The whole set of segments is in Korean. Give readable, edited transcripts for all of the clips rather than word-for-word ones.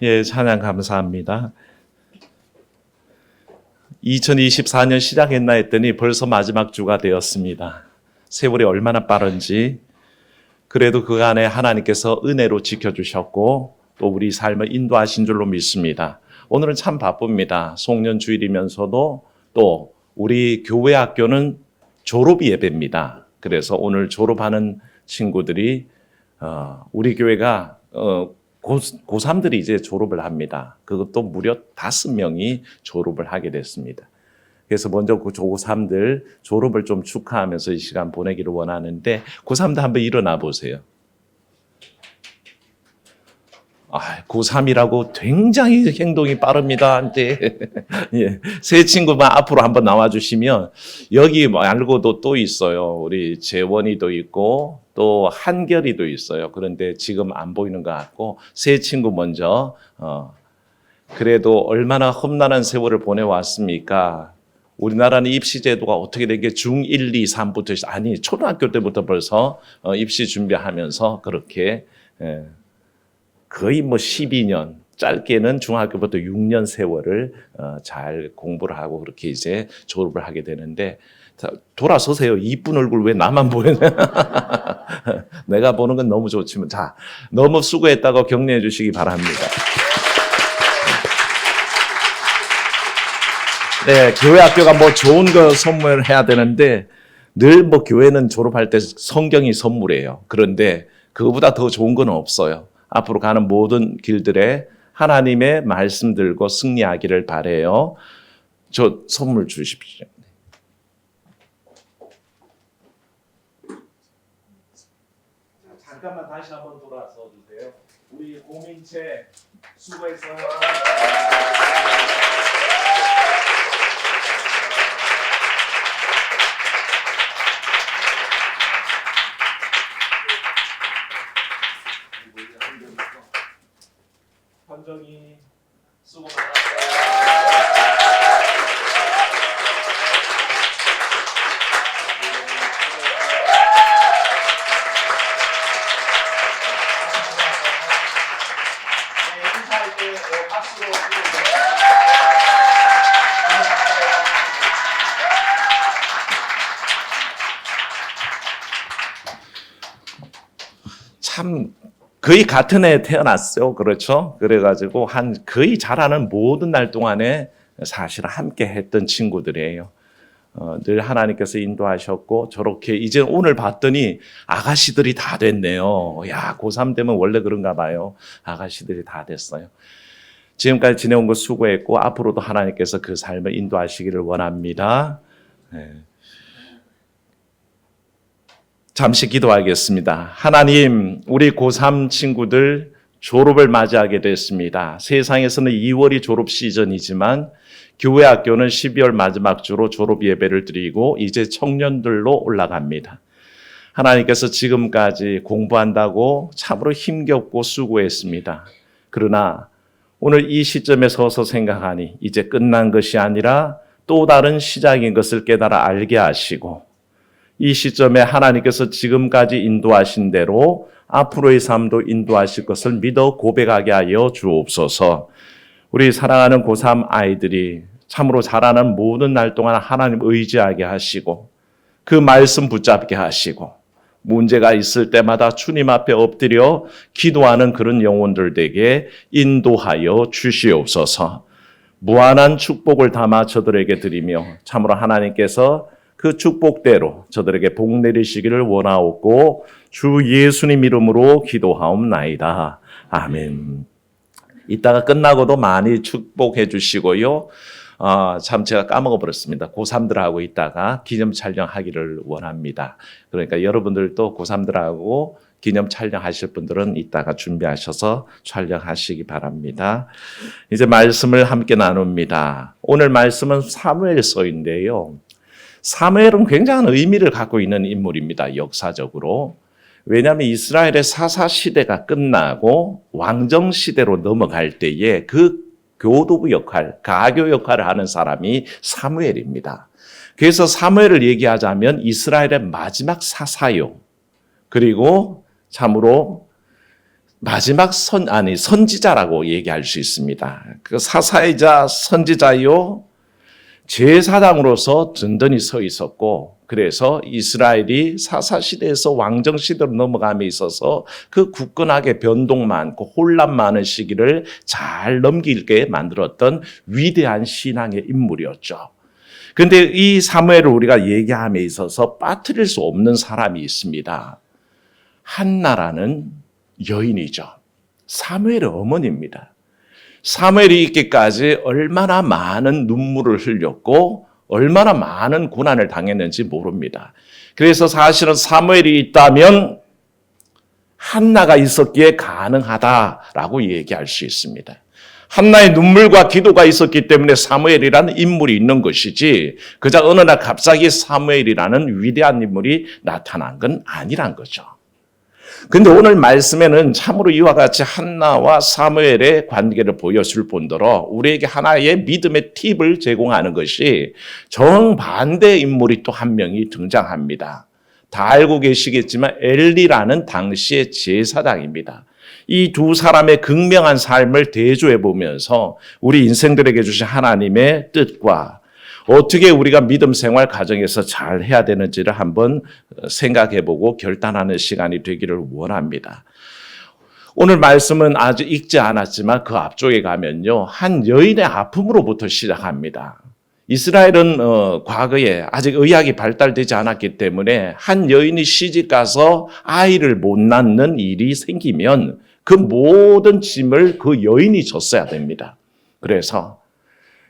예, 찬양 감사합니다. 2024년 시작했나 했더니 벌써 마지막 주가 되었습니다. 세월이 얼마나 빠른지. 그래도 그간에 하나님께서 은혜로 지켜주셨고 또 우리 삶을 인도하신 줄로 믿습니다. 오늘은 참 바쁩니다. 송년 주일이면서도 또 우리 교회 학교는 졸업 예배입니다. 그래서 오늘 졸업하는 친구들이 우리 교회가 고3들이 이제 졸업을 합니다. 그것도 무려 5명이 졸업을 하게 됐습니다. 그래서 먼저 그 고3들 졸업을 좀 축하하면서 이 시간 보내기를 원하는데 고3들 한번 일어나 보세요. 고3이라고 굉장히 행동이 빠릅니다. 예, 새 친구만 앞으로 한번 나와주시면 여기 말고도 또 있어요. 우리 재원이도 있고 또 한결이도 있어요. 그런데 지금 안 보이는 것 같고 새 친구 먼저 그래도 얼마나 험난한 세월을 보내왔습니까? 우리나라는 입시 제도가 어떻게 된 게 중1, 2, 3부터 아니 초등학교 때부터 벌써 입시 준비하면서 그렇게 거의 12년, 짧게는 중학교부터 6년 세월을 잘 공부를 하고 그렇게 이제 졸업을 하게 되는데, 자, 돌아서세요. 이쁜 얼굴 왜 나만 보이냐? 내가 보는 건 너무 좋지만, 자, 너무 수고했다고 격려해 주시기 바랍니다. 네, 교회 학교가 좋은 거 선물해야 되는데, 늘 교회는 졸업할 때 성경이 선물이에요. 그런데 그거보다 더 좋은 건 없어요. 앞으로 가는 모든 길들에 하나님의 말씀 들고 승리하기를 바라요. 저 선물 주십시오. 잠깐만 다시 한번 돌아서 주세요. 우리 공인채 수고했어요. 현정이 수고 많았어요. 인사할 때 박수로 참 거의 같은 해에 태어났어요. 그렇죠? 그래가지고 거의 자라는 모든 날 동안에 사실 함께 했던 친구들이에요. 늘 하나님께서 인도하셨고 저렇게 이제 오늘 봤더니 아가씨들이 다 됐네요. 야, 고3 되면 원래 그런가 봐요. 아가씨들이 다 됐어요. 지금까지 지내온 거 수고했고 앞으로도 하나님께서 그 삶을 인도하시기를 원합니다. 네. 잠시 기도하겠습니다. 하나님, 우리 고3 친구들 졸업을 맞이하게 됐습니다. 세상에서는 2월이 졸업 시즌이지만 교회 학교는 12월 마지막 주로 졸업 예배를 드리고 이제 청년들로 올라갑니다. 하나님께서 지금까지 공부한다고 참으로 힘겹고 수고했습니다. 그러나 오늘 이 시점에 서서 생각하니 이제 끝난 것이 아니라 또 다른 시작인 것을 깨달아 알게 하시고 이 시점에 하나님께서 지금까지 인도하신 대로 앞으로의 삶도 인도하실 것을 믿어 고백하게 하여 주옵소서. 우리 사랑하는 고3 아이들이 참으로 자라는 모든 날 동안 하나님 의지하게 하시고 그 말씀 붙잡게 하시고 문제가 있을 때마다 주님 앞에 엎드려 기도하는 그런 영혼들에게 인도하여 주시옵소서. 무한한 축복을 담아 저들에게 드리며 참으로 하나님께서 그 축복대로 저들에게 복 내리시기를 원하옵고 주 예수님 이름으로 기도하옵나이다. 아멘. 이따가 끝나고도 많이 축복해 주시고요. 참 제가 까먹어 버렸습니다. 고3들하고 이따가 기념 촬영하기를 원합니다. 그러니까 여러분들도 고3들하고 기념 촬영하실 분들은 이따가 준비하셔서 촬영하시기 바랍니다. 이제 말씀을 함께 나눕니다. 오늘 말씀은 사무엘서인데요. 사무엘은 굉장한 의미를 갖고 있는 인물입니다. 역사적으로. 왜냐하면 이스라엘의 사사 시대가 끝나고 왕정 시대로 넘어갈 때에 그 교도부 역할, 가교 역할을 하는 사람이 사무엘입니다. 그래서 사무엘을 얘기하자면 이스라엘의 마지막 사사요. 그리고 참으로 마지막 선지자라고 얘기할 수 있습니다. 그 사사이자 선지자요, 제사장으로서 든든히 서 있었고, 그래서 이스라엘이 사사시대에서 왕정시대로 넘어감에 있어서 그 굳건하게 변동 많고 혼란 많은 시기를 잘 넘기게 만들었던 위대한 신앙의 인물이었죠. 그런데 이 사무엘을 우리가 얘기함에 있어서 빠뜨릴 수 없는 사람이 있습니다. 한나라는 여인이죠. 사무엘의 어머니입니다. 사무엘이 있기까지 얼마나 많은 눈물을 흘렸고 얼마나 많은 고난을 당했는지 모릅니다. 그래서 사실은 사무엘이 있다면 한나가 있었기에 가능하다라고 얘기할 수 있습니다. 한나의 눈물과 기도가 있었기 때문에 사무엘이라는 인물이 있는 것이지 그저 어느 날 갑자기 사무엘이라는 위대한 인물이 나타난 건 아니란 거죠. 근데 오늘 말씀에는 참으로 이와 같이 한나와 사무엘의 관계를 보여줄 뿐더러 우리에게 하나의 믿음의 팁을 제공하는 것이 정반대 인물이 또 한 명이 등장합니다. 다 알고 계시겠지만 엘리라는 당시의 제사장입니다. 이 두 사람의 극명한 삶을 대조해 보면서 우리 인생들에게 주신 하나님의 뜻과 어떻게 우리가 믿음 생활 가정에서 잘 해야 되는지를 한번 생각해 보고 결단하는 시간이 되기를 원합니다. 오늘 말씀은 아직 읽지 않았지만 그 앞쪽에 가면요, 한 여인의 아픔으로부터 시작합니다. 이스라엘은 과거에 아직 의학이 발달되지 않았기 때문에 한 여인이 시집 가서 아이를 못 낳는 일이 생기면 그 모든 짐을 그 여인이 졌어야 됩니다. 그래서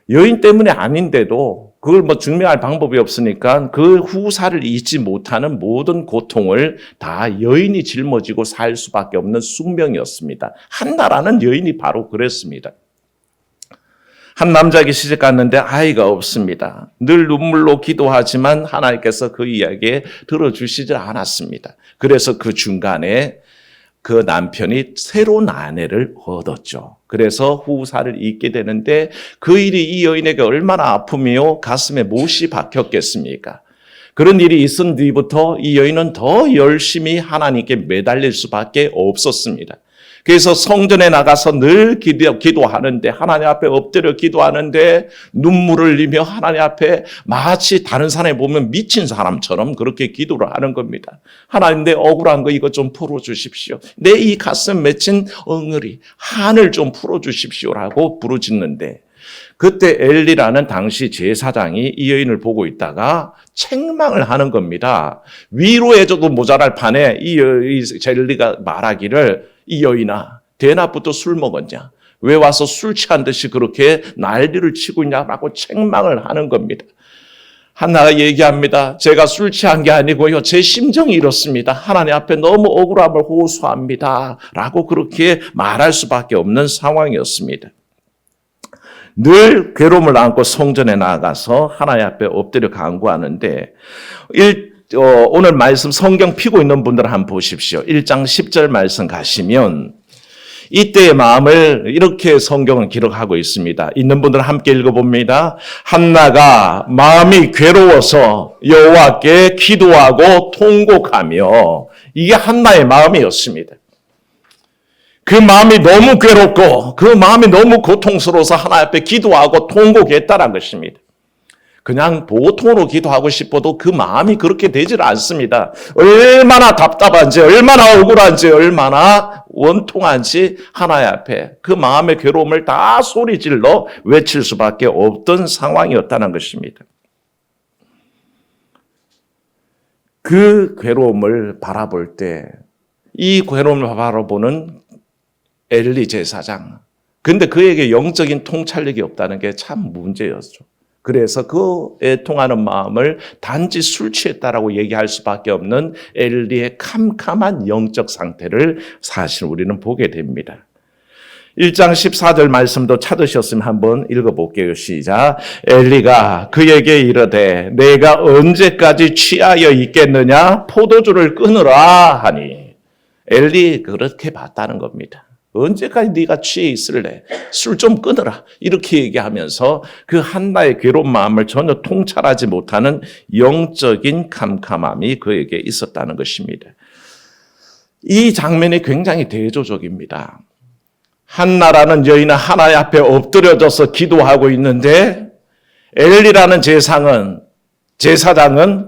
여인 때문에 아닌데도 그걸 증명할 방법이 없으니까 그 후사를 잊지 못하는 모든 고통을 다 여인이 짊어지고 살 수밖에 없는 숙명이었습니다. 한나라는 여인이 바로 그랬습니다. 한 남자에게 시집 갔는데 아이가 없습니다. 늘 눈물로 기도하지만 하나님께서 그 이야기에 들어주시지 않았습니다. 그래서 그 중간에 그 남편이 새로운 아내를 얻었죠. 그래서 후사를 잊게 되는데 그 일이 이 여인에게 얼마나 아픔이요 가슴에 못이 박혔겠습니까? 그런 일이 있은 뒤부터 이 여인은 더 열심히 하나님께 매달릴 수밖에 없었습니다. 그래서 성전에 나가서 늘 기도하는데 하나님 앞에 엎드려 기도하는데 눈물을 흘리며 하나님 앞에 마치 다른 사람이 보면 미친 사람처럼 그렇게 기도를 하는 겁니다. 하나님 내 억울한 거 이거 좀 풀어주십시오. 내 이 가슴 맺힌 엉어리 한을 좀 풀어주십시오라고 부르짖는데 그때 엘리라는 당시 제사장이 이 여인을 보고 있다가 책망을 하는 겁니다. 위로해줘도 모자랄 판에 이 엘리가 말하기를 이 여인아, 대낮부터 술 먹었냐? 왜 와서 술 취한 듯이 그렇게 난리를 치고 있냐라고 책망을 하는 겁니다. 한나가 얘기합니다. 제가 술 취한 게 아니고요. 제 심정이 이렇습니다. 하나님 앞에 너무 억울함을 호소합니다. 라고 그렇게 말할 수밖에 없는 상황이었습니다. 늘 괴로움을 안고 성전에 나가서 하나님 앞에 엎드려 간구하는데 오늘 말씀 성경 피고 있는 분들 한번 보십시오. 1장 10절 말씀 가시면 이때의 마음을 이렇게 성경은 기록하고 있습니다. 있는 분들 함께 읽어봅니다. 한나가 마음이 괴로워서 여호와께 기도하고 통곡하며 이게 한나의 마음이었습니다. 그 마음이 너무 괴롭고 그 마음이 너무 고통스러워서 하나님 앞에 기도하고 통곡했다는 것입니다. 그냥 보통으로 기도하고 싶어도 그 마음이 그렇게 되질 않습니다. 얼마나 답답한지, 얼마나 억울한지, 얼마나 원통한지 하나님 앞에 그 마음의 괴로움을 다 소리질러 외칠 수밖에 없던 상황이었다는 것입니다. 그 괴로움을 바라볼 때 이 괴로움을 바라보는 엘리 제사장, 근데 그에게 영적인 통찰력이 없다는 게 참 문제였죠. 그래서 그 애통하는 마음을 단지 술 취했다라고 얘기할 수밖에 없는 엘리의 캄캄한 영적 상태를 사실 우리는 보게 됩니다. 1장 14절 말씀도 찾으셨으면 한번 읽어볼게요. 시작. 엘리가 그에게 이르되 내가 언제까지 취하여 있겠느냐? 포도주를 끊으라 하니. 엘리 그렇게 봤다는 겁니다. 언제까지 네가 취해 있을래? 술 좀 끊어라. 이렇게 얘기하면서 그 한나의 괴로운 마음을 전혀 통찰하지 못하는 영적인 캄캄함이 그에게 있었다는 것입니다. 이 장면이 굉장히 대조적입니다. 한나라는 여인은 하나님 앞에 엎드려져서 기도하고 있는데 엘리라는 제사장은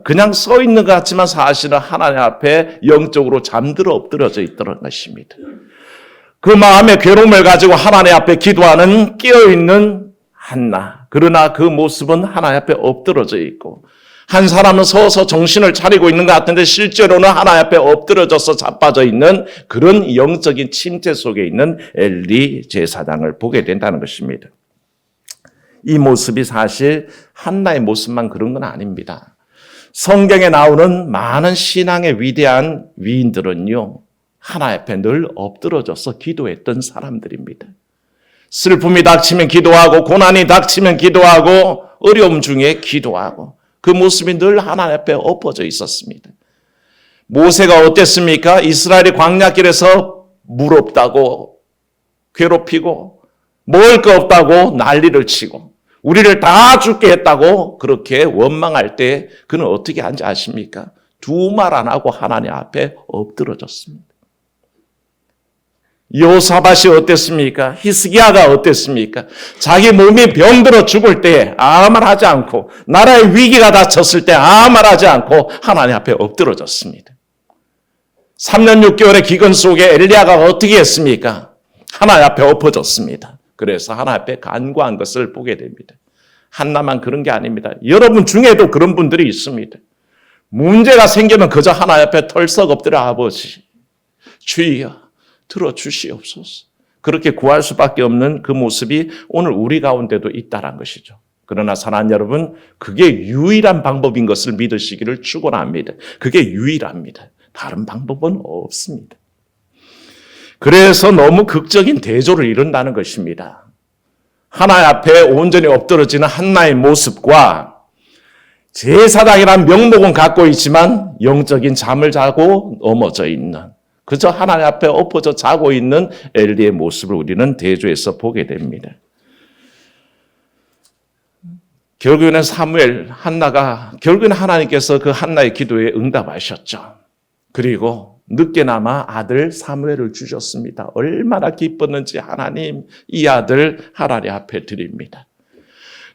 그냥 서 있는 것 같지만 사실은 하나님 앞에 영적으로 잠들어 엎드려져 있더라는 것입니다. 그 마음의 괴로움을 가지고 하나님 앞에 기도하는 깨어있는 한나. 그러나 그 모습은 하나님 앞에 엎드려져 있고 한 사람은 서서 정신을 차리고 있는 것 같은데 실제로는 하나님 앞에 엎드려져서 자빠져 있는 그런 영적인 침체 속에 있는 엘리 제사장을 보게 된다는 것입니다. 이 모습이 사실 한나의 모습만 그런 건 아닙니다. 성경에 나오는 많은 신앙의 위대한 위인들은요, 하나님 앞에 늘 엎드러져서 기도했던 사람들입니다. 슬픔이 닥치면 기도하고 고난이 닥치면 기도하고 어려움 중에 기도하고 그 모습이 늘 하나님 앞에 엎어져 있었습니다. 모세가 어땠습니까? 이스라엘이 광야길에서 물 없다고 괴롭히고 먹을 거 없다고 난리를 치고 우리를 다 죽게 했다고 그렇게 원망할 때 그는 어떻게 한지 아십니까? 두 말 안 하고 하나님 앞에 엎드러졌습니다. 요사밧이 어땠습니까? 히스기야가 어땠습니까? 자기 몸이 병들어 죽을 때 아무 말 하지 않고 나라의 위기가 닥쳤을 때 아무 말 하지 않고 하나님 앞에 엎드러졌습니다. 3년 6개월의 기근 속에 엘리야가 어떻게 했습니까? 하나님 앞에 엎어졌습니다. 그래서 하나님 앞에 간구한 것을 보게 됩니다. 한나만 그런 게 아닙니다. 여러분 중에도 그런 분들이 있습니다. 문제가 생기면 그저 하나님 앞에 털썩 엎드려 아버지 주여 들어주시옵소서. 그렇게 구할 수밖에 없는 그 모습이 오늘 우리 가운데도 있다는 것이죠. 그러나 사랑하는 여러분, 그게 유일한 방법인 것을 믿으시기를 축원합니다. 그게 유일합니다. 다른 방법은 없습니다. 그래서 너무 극적인 대조를 이룬다는 것입니다. 하나님 앞에 온전히 엎드러지는 한나의 모습과 제사장이라는 명목은 갖고 있지만 영적인 잠을 자고 넘어져 있는 그저 하나님 앞에 엎어져 자고 있는 엘리의 모습을 우리는 대조해서 보게 됩니다. 결국에는 결국에는 하나님께서 그 한나의 기도에 응답하셨죠. 그리고 늦게나마 아들 사무엘을 주셨습니다. 얼마나 기뻤는지 하나님 이 아들 하나님 앞에 드립니다.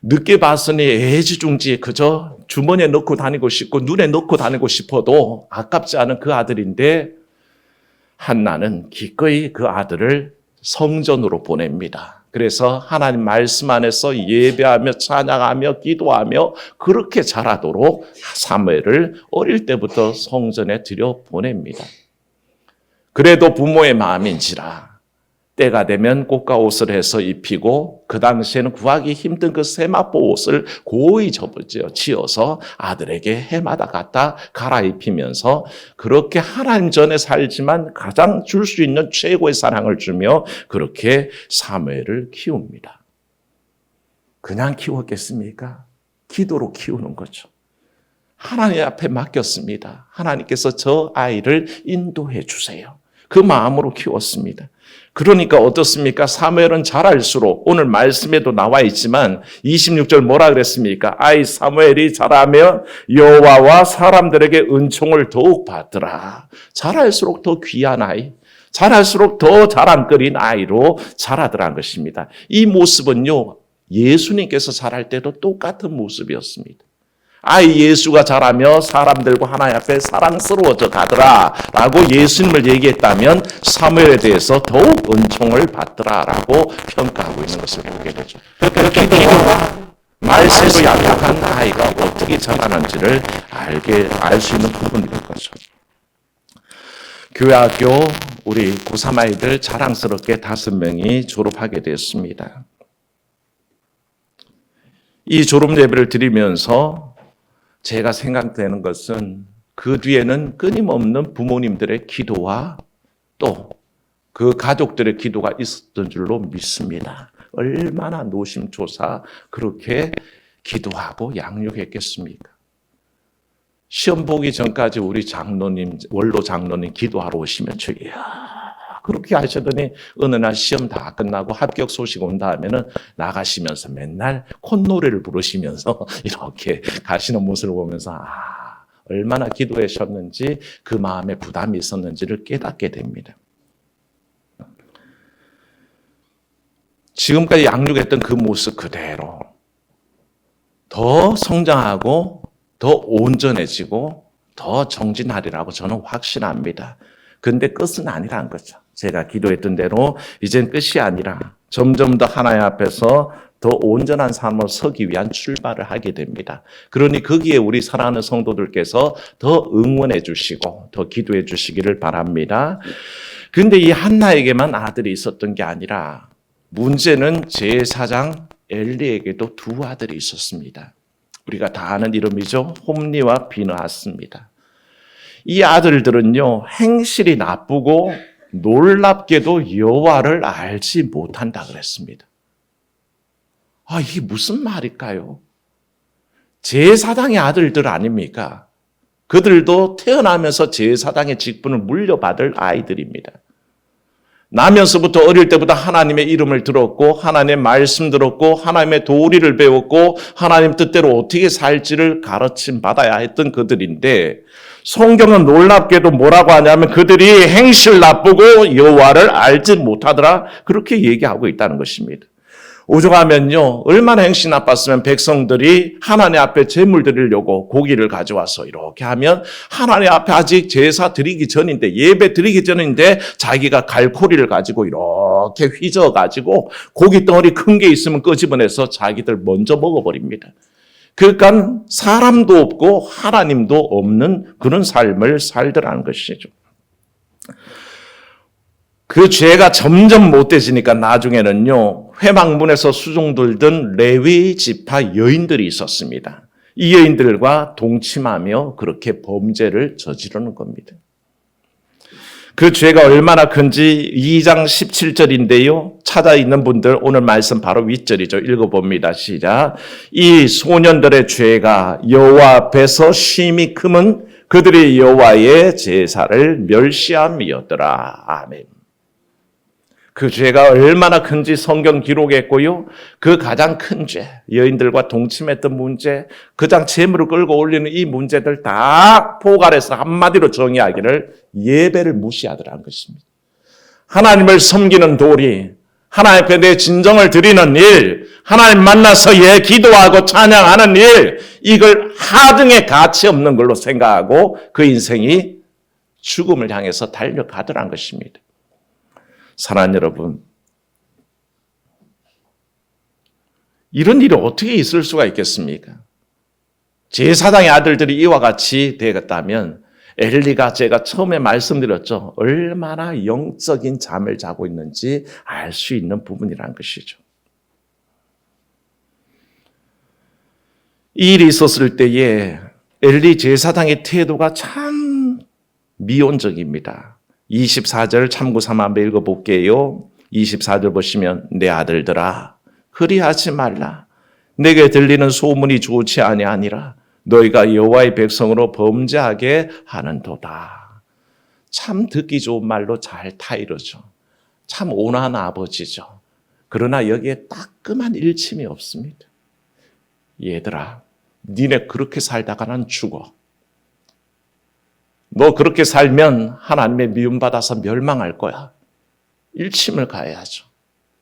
늦게 봤으니 애지중지 그저 주머니에 넣고 다니고 싶고 눈에 넣고 다니고 싶어도 아깝지 않은 그 아들인데 한나는 기꺼이 그 아들을 성전으로 보냅니다. 그래서 하나님 말씀 안에서 예배하며 찬양하며 기도하며 그렇게 자라도록 사무엘을 어릴 때부터 성전에 들여보냅니다. 그래도 부모의 마음인지라 때가 되면 꽃과 옷을 해서 입히고 그 당시에는 구하기 힘든 그 세마포 옷을 고이 지어서 아들에게 해마다 갖다 갈아입히면서 그렇게 하나님 전에 살지만 가장 줄 수 있는 최고의 사랑을 주며 그렇게 사무엘을 키웁니다. 그냥 키웠겠습니까? 기도로 키우는 거죠. 하나님 앞에 맡겼습니다. 하나님께서 저 아이를 인도해 주세요. 그 마음으로 키웠습니다. 그러니까 어떻습니까? 사무엘은 자랄수록 오늘 말씀에도 나와 있지만 26절 뭐라 그랬습니까? 아이 사무엘이 자라며 여호와와 사람들에게 은총을 더욱 받더라. 자랄수록 더 귀한 아이, 자랄수록 더 자랑거린 아이로 자라더라는 것입니다. 이 모습은요, 예수님께서 자랄 때도 똑같은 모습이었습니다. 아이 예수가 자라며 사람들과 하나님 앞에 사랑스러워져 가더라 라고 예수님을 얘기했다면 사무엘에 대해서 더욱 은총을 받더라 라고 평가하고 있는 것을 보게 되죠. 그러니까 기도와 말세로 약한 아이가 어떻게 자라는지를 알 수 있는 부분인 거죠. 교회학교 우리 고3 아이들 자랑스럽게 5명이 졸업하게 됐습니다. 이 졸업 예배를 드리면서 제가 생각되는 것은 그 뒤에는 끊임없는 부모님들의 기도와 또 그 가족들의 기도가 있었던 줄로 믿습니다. 얼마나 노심초사 그렇게 기도하고 양육했겠습니까? 시험 보기 전까지 우리 장로님, 원로 장로님 기도하러 오시면 그렇게 하시더니 어느 날 시험 다 끝나고 합격 소식 온 다음에는 나가시면서 맨날 콧노래를 부르시면서 이렇게 가시는 모습을 보면서 얼마나 기도하셨는지 그 마음에 부담이 있었는지를 깨닫게 됩니다. 지금까지 양육했던 그 모습 그대로 더 성장하고 더 온전해지고 더 정진하리라고 저는 확신합니다. 근데 끝은 아니라는 거죠. 제가 기도했던 대로 이젠 끝이 아니라 점점 더 하나님 앞에서 더 온전한 삶으로 서기 위한 출발을 하게 됩니다. 그러니 거기에 우리 사랑하는 성도들께서 더 응원해 주시고 더 기도해 주시기를 바랍니다. 근데 이 한나에게만 아들이 있었던 게 아니라 문제는 제사장 엘리에게도 두 아들이 있었습니다. 우리가 다 아는 이름이죠. 홈리와 비느하스입니다. 이 아들들은요, 행실이 나쁘고 놀랍게도 여호와를 알지 못한다 그랬습니다. 이게 무슨 말일까요? 제사장의 아들들 아닙니까? 그들도 태어나면서 제사장의 직분을 물려받을 아이들입니다. 나면서부터 어릴 때부터 하나님의 이름을 들었고 하나님의 말씀 들었고 하나님의 도리를 배웠고 하나님 뜻대로 어떻게 살지를 가르침 받아야 했던 그들인데 성경은 놀랍게도 뭐라고 하냐면 그들이 행실 나쁘고 여호와를 알지 못하더라 그렇게 얘기하고 있다는 것입니다. 오죽하면요 얼마나 행실이 나빴으면 백성들이 하나님 앞에 제물 드리려고 고기를 가져와서 이렇게 하면 하나님 앞에 아직 제사 드리기 전인데 예배 드리기 전인데 자기가 갈고리를 가지고 이렇게 휘저어가지고 고기 덩어리 큰 게 있으면 끄집어내서 자기들 먼저 먹어버립니다. 그러니까 사람도 없고 하나님도 없는 그런 삶을 살더라는 것이죠. 그 죄가 점점 못돼지니까 나중에는요 회막문에서 수종 들던 레위 지파 여인들이 있었습니다. 이 여인들과 동침하며 그렇게 범죄를 저지르는 겁니다. 그 죄가 얼마나 큰지 2장 17절인데요. 찾아 있는 분들 오늘 말씀 바로 윗절이죠. 읽어봅니다. 시작. 이 소년들의 죄가 여호와 앞에서 심히 크면 그들이 여호와의 제사를 멸시함이었더라. 아멘. 그 죄가 얼마나 큰지 성경 기록했고요. 그 가장 큰 죄, 여인들과 동침했던 문제, 그장 재물을 끌고 올리는 이 문제들 다 포괄해서 한마디로 정의하기를 예배를 무시하더라는 것입니다. 하나님을 섬기는 도리, 하나님 앞에 내 진정을 드리는 일, 하나님 만나서 기도하고 찬양하는 일, 이걸 하등의 가치 없는 걸로 생각하고 그 인생이 죽음을 향해서 달려가더라는 것입니다. 사랑하는 여러분, 이런 일이 어떻게 있을 수가 있겠습니까? 제사장의 아들들이 이와 같이 되었다면 엘리가 제가 처음에 말씀드렸죠. 얼마나 영적인 잠을 자고 있는지 알 수 있는 부분이라는 것이죠. 이 일이 있었을 때에 엘리 제사장의 태도가 참 미온적입니다. 24절 참고 삼아 한번 읽어볼게요. 24절 보시면 내 아들들아 그리하지 말라. 내게 들리는 소문이 좋지 아니하니라. 너희가 여호와의 백성으로 범죄하게 하는도다. 참 듣기 좋은 말로 잘 타이르죠. 참 온화한 아버지죠. 그러나 여기에 따끔한 일침이 없습니다. 얘들아 니네 그렇게 살다가 난 죽어. 너 그렇게 살면 하나님의 미움받아서 멸망할 거야. 일침을 가해야죠.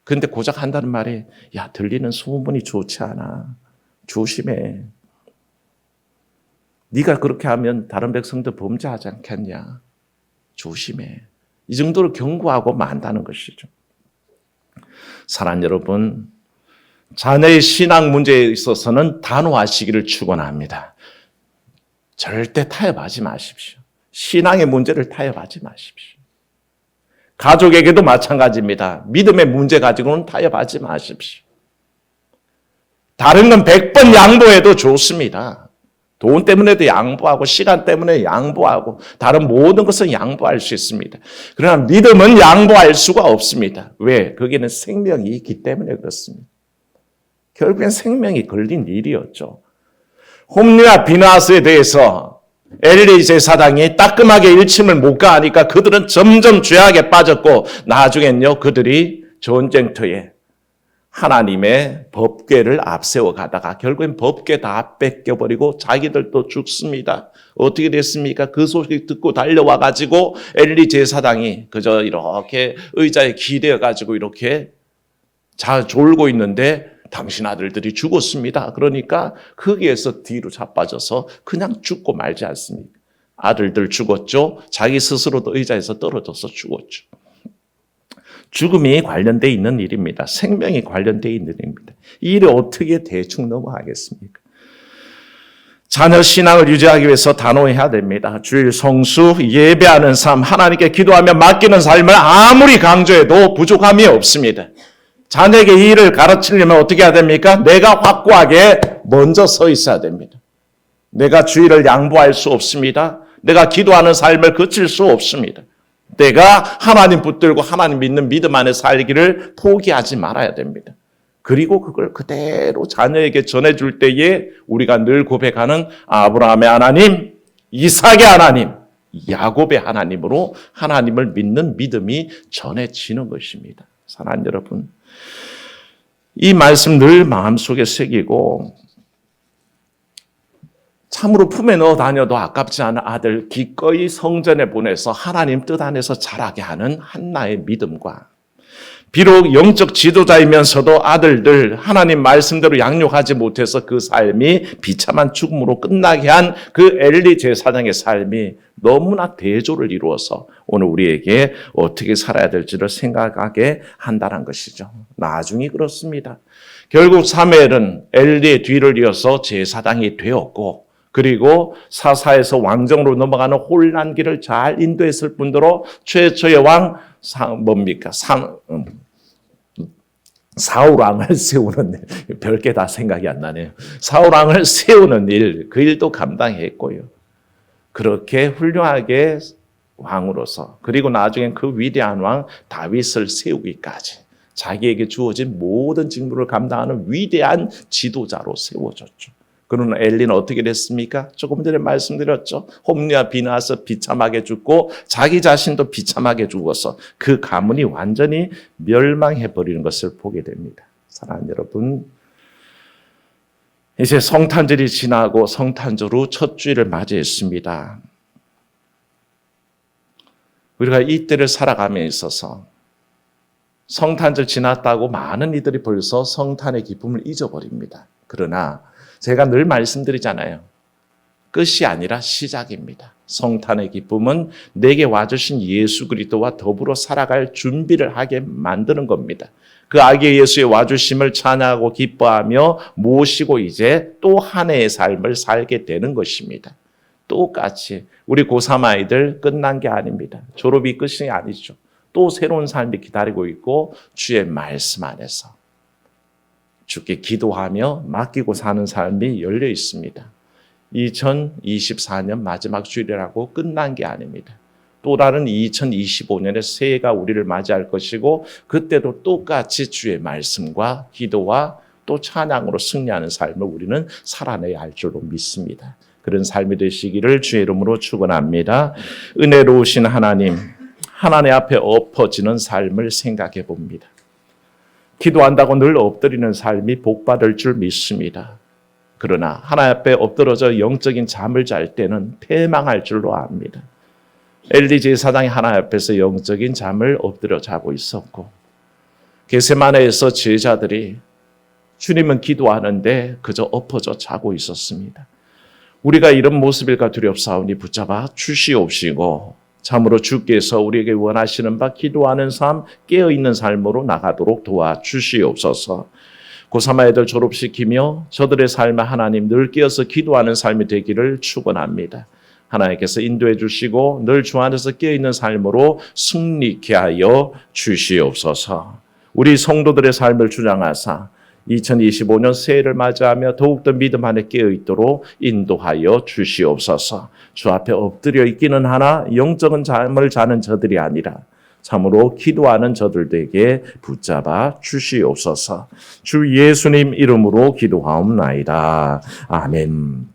그런데 고작 한다는 말이 야 들리는 소문이 좋지 않아. 조심해. 네가 그렇게 하면 다른 백성도 범죄하지 않겠냐. 조심해. 이 정도로 경고하고 만다는 것이죠. 사랑하는 여러분, 자녀의 신앙 문제에 있어서는 단호하시기를 축원합니다. 절대 타협하지 마십시오. 신앙의 문제를 타협하지 마십시오. 가족에게도 마찬가지입니다. 믿음의 문제 가지고는 타협하지 마십시오. 다른 건 100번 양보해도 좋습니다. 돈 때문에도 양보하고 시간 때문에 양보하고 다른 모든 것은 양보할 수 있습니다. 그러나 믿음은 양보할 수가 없습니다. 왜? 거기는 생명이 있기 때문에 그렇습니다. 결국엔 생명이 걸린 일이었죠. 홈리와 비느하스에 대해서 엘리 제사장이 따끔하게 일침을 못 가하니까 그들은 점점 죄악에 빠졌고 나중엔요 그들이 전쟁터에 하나님의 법궤를 앞세워 가다가 결국엔 법궤 다 뺏겨버리고 자기들도 죽습니다. 어떻게 됐습니까? 그 소식 듣고 달려와 가지고 엘리 제사장이 그저 이렇게 의자에 기대어 가지고 이렇게 졸고 있는데 당신 아들들이 죽었습니다. 그러니까 거기에서 뒤로 자빠져서 그냥 죽고 말지 않습니까? 아들들 죽었죠. 자기 스스로도 의자에서 떨어져서 죽었죠. 죽음이 관련되어 있는 일입니다. 생명이 관련되어 있는 일입니다. 이 일을 어떻게 대충 넘어가겠습니까? 자녀 신앙을 유지하기 위해서 단호해야 됩니다. 주일 성수, 예배하는 삶, 하나님께 기도하며 맡기는 삶을 아무리 강조해도 부족함이 없습니다. 자녀에게 이 일을 가르치려면 어떻게 해야 됩니까? 내가 확고하게 먼저 서 있어야 됩니다. 내가 주일을 양보할 수 없습니다. 내가 기도하는 삶을 거칠 수 없습니다. 내가 하나님 붙들고 하나님 믿는 믿음 안에 살기를 포기하지 말아야 됩니다. 그리고 그걸 그대로 자녀에게 전해줄 때에 우리가 늘 고백하는 아브라함의 하나님, 이삭의 하나님, 야곱의 하나님으로 하나님을 믿는 믿음이 전해지는 것입니다. 사랑하는 여러분, 이 말씀 늘 마음속에 새기고 참으로 품에 넣어 다녀도 아깝지 않은 아들 기꺼이 성전에 보내서 하나님 뜻 안에서 자라게 하는 한나의 믿음과 비록 영적 지도자이면서도 아들들 하나님 말씀대로 양육하지 못해서 그 삶이 비참한 죽음으로 끝나게 한 그 엘리 제사장의 삶이 너무나 대조를 이루어서 오늘 우리에게 어떻게 살아야 될지를 생각하게 한다는 것이죠. 나중에 그렇습니다. 결국 사무엘은 엘리의 뒤를 이어서 제사장이 되었고 그리고 사사에서 왕정으로 넘어가는 혼란기를 잘 인도했을 뿐더러 최초의 왕 사울왕을 세우는 일, 별게 다 생각이 안 나네요. 사울왕을 세우는 일, 그 일도 감당했고요. 그렇게 훌륭하게 왕으로서 그리고 나중엔 그 위대한 왕 다윗을 세우기까지 자기에게 주어진 모든 직무를 감당하는 위대한 지도자로 세워졌죠. 그러나 엘리는 어떻게 됐습니까? 조금 전에 말씀드렸죠. 홈리와 비나서 비참하게 죽고 자기 자신도 비참하게 죽어서 그 가문이 완전히 멸망해버리는 것을 보게 됩니다. 사랑하는 여러분, 이제 성탄절이 지나고 성탄절 후 첫 주일을 맞이했습니다. 우리가 이때를 살아감에 있어서 성탄절 지났다고 많은 이들이 벌써 성탄의 기쁨을 잊어버립니다. 그러나 제가 늘 말씀드리잖아요. 끝이 아니라 시작입니다. 성탄의 기쁨은 내게 와주신 예수 그리스도와 더불어 살아갈 준비를 하게 만드는 겁니다. 그 아기 예수의 와주심을 찬양하고 기뻐하며 모시고 이제 또 한 해의 삶을 살게 되는 것입니다. 똑같이 우리 고3 아이들 끝난 게 아닙니다. 졸업이 끝이 아니죠. 또 새로운 삶이 기다리고 있고 주의 말씀 안에서 주께 기도하며 맡기고 사는 삶이 열려 있습니다. 2024년 마지막 주일이라고 끝난 게 아닙니다. 또 다른 2025년의 새해가 우리를 맞이할 것이고 그때도 똑같이 주의 말씀과 기도와 또 찬양으로 승리하는 삶을 우리는 살아내야 할 줄로 믿습니다. 그런 삶이 되시기를 주의 이름으로 축원합니다. 은혜로우신 하나님, 하나님 앞에 엎어지는 삶을 생각해 봅니다. 기도한다고 늘 엎드리는 삶이 복받을 줄 믿습니다. 그러나 하나님 앞에 엎드러져 영적인 잠을 잘 때는 패망할 줄로 압니다. 엘리 제사장이 하나님 앞에서 영적인 잠을 엎드려 자고 있었고 겟세마네에서 제자들이 주님은 기도하는데 그저 엎어져 자고 있었습니다. 우리가 이런 모습일까 두렵사오니 붙잡아 주시옵시고 참으로 주께서 우리에게 원하시는 바 기도하는 삶, 깨어있는 삶으로 나가도록 도와주시옵소서. 고3 아이들 졸업시키며 저들의 삶에 하나님 늘 깨어서 기도하는 삶이 되기를 축원합니다. 하나님께서 인도해 주시고 늘 주 안에서 깨어있는 삶으로 승리케 하여 주시옵소서. 우리 성도들의 삶을 주장하사 2025년 새해를 맞이하며 더욱더 믿음 안에 깨어있도록 인도하여 주시옵소서. 주 앞에 엎드려 있기는 하나 영적인 잠을 자는 저들이 아니라 참으로 기도하는 저들에게 붙잡아 주시옵소서. 주 예수님 이름으로 기도하옵나이다. 아멘.